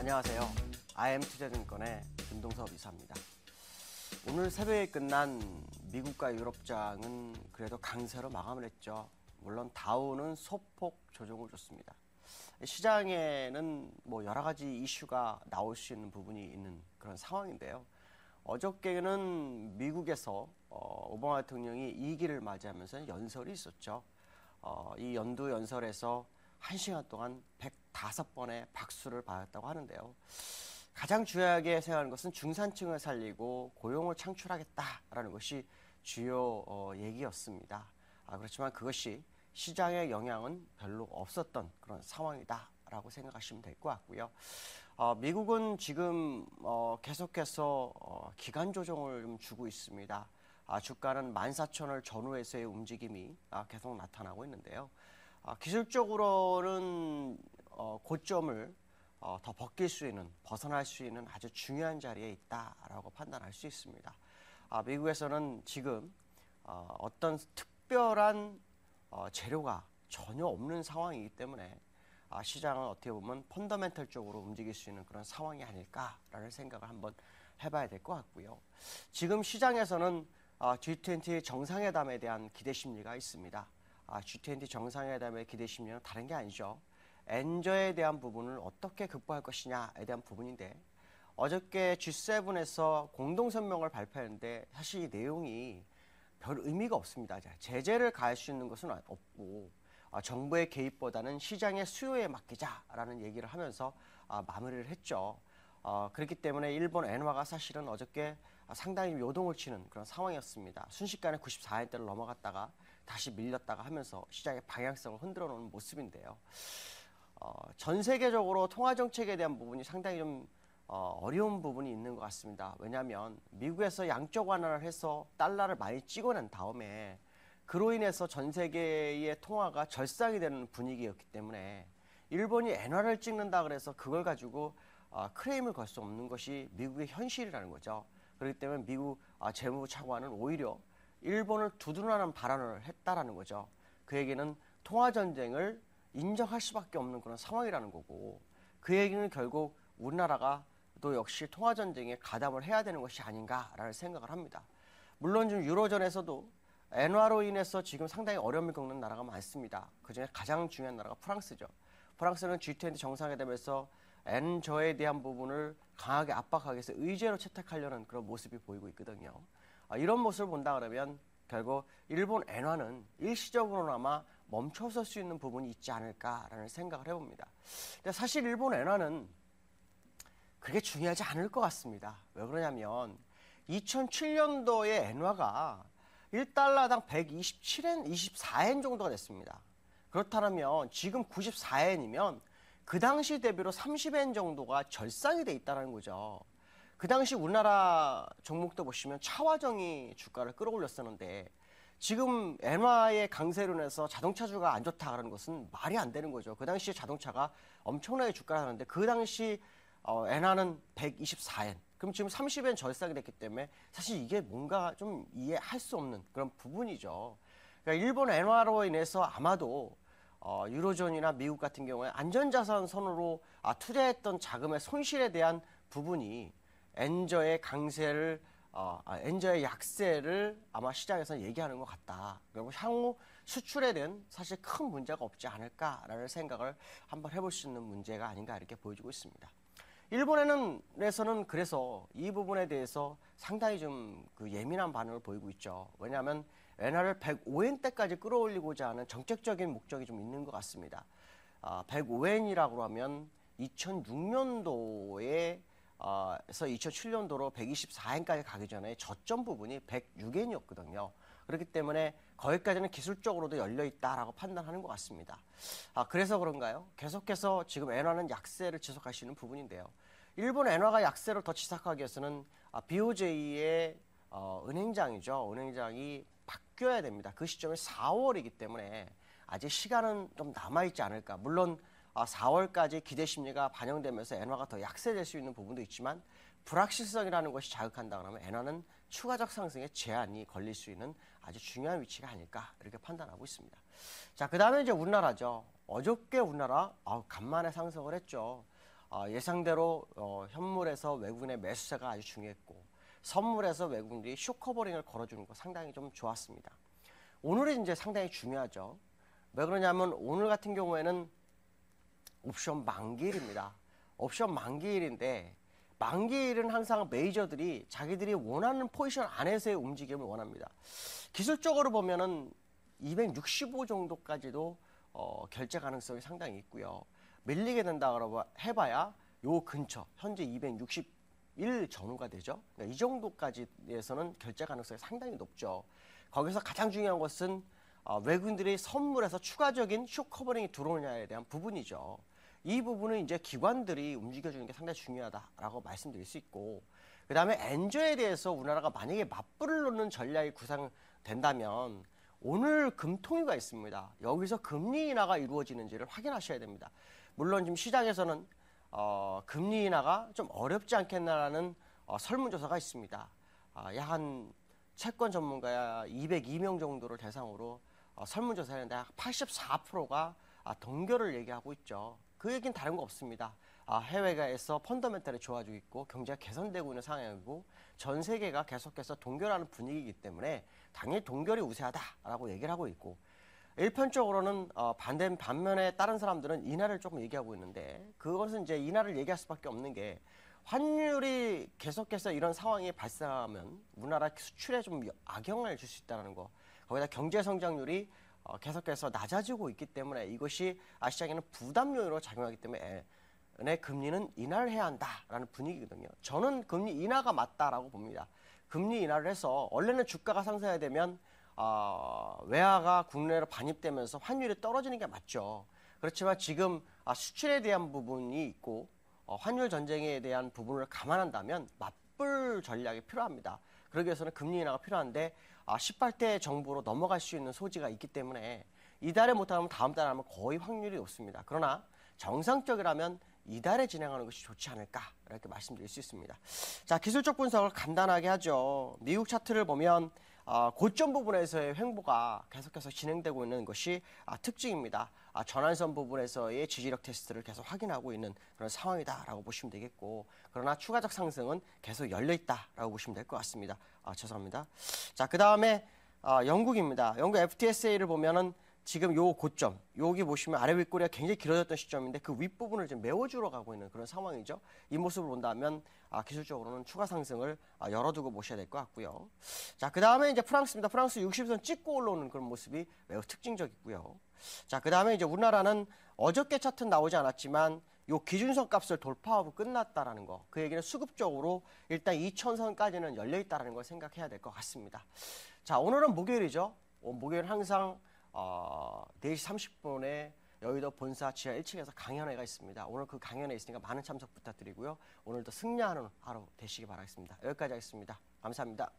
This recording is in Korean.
안녕하세요. IM투자증권의 김동섭 이사입니다. 오늘 새벽에 끝난 미국과 유럽장은 그래도 강세로 마감을 했죠. 물론 다우는 소폭 조정을 줬습니다. 시장에는 여러 가지 이슈가 나올 수 있는 부분이 있는 그런 상황인데요. 어저께는 미국에서 오바마 대통령이 2기를 맞이하면서 연설이 있었죠. 이 연두 연설에서 1시간 동안 105번의 박수를 받았다고 하는데요. 가장 중요하게 생각하는 것은 중산층을 살리고 고용을 창출하겠다라는 것이 주요 얘기였습니다. 그렇지만 그것이 시장에 영향은 별로 없었던 그런 상황이다라고 생각하시면 될 것 같고요. 미국은 지금 계속해서 기간 조정을 좀 주고 있습니다. 주가는 14,000을 전후에서의 움직임이 계속 나타나고 있는데요. 기술적으로는 고점을 더 벗어날 수 있는 아주 중요한 자리에 있다라고 판단할 수 있습니다. 미국에서는 지금 어떤 특별한 재료가 전혀 없는 상황이기 때문에 시장은 어떻게 보면 펀더멘털적으로 움직일 수 있는 그런 상황이 아닐까라는 생각을 한번 해봐야 될 것 같고요. 지금 시장에서는 G20 정상회담에 대한 기대 심리가 있습니다. G20 정상회담의 기대 심리는 다른 게 아니죠. 엔저에 대한 부분을 어떻게 극복할 것이냐에 대한 부분인데, 어저께 G7에서 공동성명을 발표했는데 사실 이 내용이 별 의미가 없습니다. 제재를 가할 수 있는 것은 없고 정부의 개입보다는 시장의 수요에 맡기자라는 얘기를 하면서 마무리를 했죠. 그렇기 때문에 일본 엔화가 사실은 어저께 상당히 요동을 치는 그런 상황이었습니다. 순식간에 94엔대를 넘어갔다가 다시 밀렸다가 하면서 시장의 방향성을 흔들어 놓는 모습인데요. 전 세계적으로 통화 정책에 대한 부분이 상당히 좀 어려운 부분이 있는 것 같습니다. 왜냐하면 미국에서 양적 완화를 해서 달러를 많이 찍어낸 다음에 그로 인해서 전 세계의 통화가 절상이 되는 분위기였기 때문에 일본이 엔화를 찍는다 그래서 그걸 가지고 크레임을 걸 수 없는 것이 미국의 현실이라는 거죠. 그렇기 때문에 미국 재무부 차관은 오히려 일본을 두둔하는 발언을 했다라는 거죠. 그 얘기는 통화 전쟁을 인정할 수밖에 없는 그런 상황이라는 거고, 그 얘기는 결국 우리나라가 또 역시 통화 전쟁에 가담을 해야 되는 것이 아닌가라는 생각을 합니다. 물론 좀 유로존에서도 엔화로 인해서 지금 상당히 어려움을 겪는 나라가 많습니다. 그중에 가장 중요한 나라가 프랑스죠. 프랑스는 G20 정상회담에서 엔저에 대한 부분을 강하게 압박하기 위해서 의제로 채택하려는 그런 모습이 보이고 있거든요. 이런 모습을 본다 그러면 결국 일본 엔화는 일시적으로나마 멈춰설 수 있는 부분이 있지 않을까라는 생각을 해봅니다. 근데 사실 일본 엔화는 그게 중요하지 않을 것 같습니다. 왜 그러냐면 2007년도에 엔화가 1달러당 127엔, 24엔 정도가 됐습니다. 그렇다면 지금 94엔이면 그 당시 대비로 30엔 정도가 절상이 돼 있다는 거죠. 그 당시 우리나라 종목도 보시면 차화정이 주가를 끌어올렸었는데, 지금 엔화의 강세로 인해서 자동차주가 안 좋다는 것은 말이 안 되는 거죠. 그 당시에 자동차가 엄청나게 주가를 하는데 그 당시 엔화는 124엔. 그럼 지금 30엔 절상이 됐기 때문에 사실 이게 뭔가 좀 이해할 수 없는 그런 부분이죠. 그러니까 일본 엔화로 인해서 아마도 유로존이나 미국 같은 경우에 안전자산 선으로 투자했던 자금의 손실에 대한 부분이 엔저의 강세를 엔저의 약세를 아마 시장에서 얘기하는 것 같다. 그리고 향후 수출에 대한 사실 큰 문제가 없지 않을까라는 생각을 한번 해볼 수 있는 문제가 아닌가 이렇게 보여지고 있습니다. 일본에서는 그래서 이 부분에 대해서 상당히 좀 예민한 반응을 보이고 있죠. 왜냐하면 엔화를 105엔대까지 끌어올리고자 하는 정책적인 목적이 좀 있는 것 같습니다. 105엔이라고 하면 2006년도에 에서 2007년도로 124엔까지 가기 전에 저점 부분이 106엔이었거든요. 그렇기 때문에 거기까지는 기술적으로도 열려있다라고 판단하는 것 같습니다. 그래서 그런가요? 계속해서 지금 엔화는 약세를 지속할 수 있는 부분인데요. 일본 엔화가 약세를 더 지속하기 위해서는 BOJ의 은행장이죠. 은행장이 바뀌어야 됩니다. 그 시점이 4월이기 때문에 아직 시간은 좀 남아있지 않을까. 물론 4월까지 기대 심리가 반영되면서 엔화가 더 약세될 수 있는 부분도 있지만, 불확실성이라는 것이 자극한다 그러면 엔화는 추가적 상승에 제한이 걸릴 수 있는 아주 중요한 위치가 아닐까 이렇게 판단하고 있습니다. 자, 그 다음에 이제 우리나라죠. 어저께 우리나라 간만에 상승을 했죠. 예상대로 현물에서 외국인의 매수세가 아주 중요했고 선물에서 외국인들이 숏커버링을 걸어주는 거 상당히 좀 좋았습니다. 오늘은 이제 상당히 중요하죠. 왜 그러냐면 오늘 같은 경우에는 옵션 만기일입니다. 옵션 만기일인데 만기일은 항상 메이저들이 자기들이 원하는 포지션 안에서의 움직임을 원합니다. 기술적으로 보면은 265 정도까지도 결제 가능성이 상당히 있고요. 밀리게 된다 그러고 해봐야 요 근처 현재 261 전후가 되죠. 그러니까 이 정도까지에서는 결제 가능성이 상당히 높죠. 거기서 가장 중요한 것은 외국인들이 선물에서 추가적인 숏 커버링이 들어오느냐에 대한 부분이죠. 이 부분은 이제 기관들이 움직여주는 게 상당히 중요하다라고 말씀드릴 수 있고, 그 다음에 엔저에 대해서 우리나라가 만약에 맞불을 놓는 전략이 구상된다면 오늘 금통위가 있습니다. 여기서 금리 인하가 이루어지는지를 확인하셔야 됩니다. 물론 지금 시장에서는 금리 인하가 좀 어렵지 않겠나라는 설문조사가 있습니다. 약 한 채권 전문가 202명 정도를 대상으로 설문조사를 했는데 84%가 동결을 얘기하고 있죠. 그 얘기는 다른 거 없습니다. 해외가에서 펀더멘탈이 좋아지고 있고 경제가 개선되고 있는 상황이고 전 세계가 계속해서 동결하는 분위기이기 때문에 당연히 동결이 우세하다라고 얘기를 하고 있고, 일편적으로는 반면에 다른 사람들은 인하를 조금 얘기하고 있는데, 그것은 이제 인하를 얘기할 수밖에 없는 게 환율이 계속해서 이런 상황이 발생하면 우리나라 수출에 좀 악영향을 줄 수 있다는 거, 거기다 경제 성장률이 계속해서 낮아지고 있기 때문에 이것이 시장에는 부담 요인으로 작용하기 때문에 금리는 인하를 해야 한다라는 분위기거든요. 저는 금리 인하가 맞다라고 봅니다. 금리 인하를 해서 원래는 주가가 상승해야 되면 외화가 국내로 반입되면서 환율이 떨어지는 게 맞죠. 그렇지만 지금 수출에 대한 부분이 있고 환율 전쟁에 대한 부분을 감안한다면 맞불 전략이 필요합니다. 그러기 위해서는 금리 인하가 필요한데 18대 정부로 넘어갈 수 있는 소지가 있기 때문에 이달에 못하면 다음 달에 하면 거의 확률이 높습니다. 그러나 정상적이라면 이달에 진행하는 것이 좋지 않을까 이렇게 말씀드릴 수 있습니다. 자, 기술적 분석을 간단하게 하죠. 미국 차트를 보면 고점 부분에서의 횡보가 계속해서 진행되고 있는 것이 특징입니다. 전환선 부분에서의 지지력 테스트를 계속 확인하고 있는 그런 상황이다라고 보시면 되겠고, 그러나 추가적 상승은 계속 열려있다라고 보시면 될 것 같습니다. 죄송합니다. 자, 그 다음에 영국입니다. 영국 FTSE를 보면은 지금 요 고점, 여기 보시면 아래 윗꼬리가 굉장히 길어졌던 시점인데 그 윗부분을 지금 메워주러 가고 있는 그런 상황이죠. 이 모습을 본다면 기술적으로는 추가 상승을 열어두고 보셔야 될 것 같고요. 자, 그 다음에 이제 프랑스입니다. 프랑스 60선 찍고 올라오는 그런 모습이 매우 특징적이고요. 자, 그 다음에 이제 우리나라는 어저께 차트는 나오지 않았지만 요 기준선 값을 돌파하고 끝났다라는 거. 그 얘기는 수급적으로 일단 2000선까지는 열려있다라는 걸 생각해야 될 것 같습니다. 자, 오늘은 목요일이죠. 목요일 항상 4시 30분에 여의도 본사 지하 1층에서 강연회가 있습니다. 오늘 그 강연회 있으니까 많은 참석 부탁드리고요. 오늘도 승리하는 하루 되시기 바라겠습니다. 여기까지 하겠습니다. 감사합니다.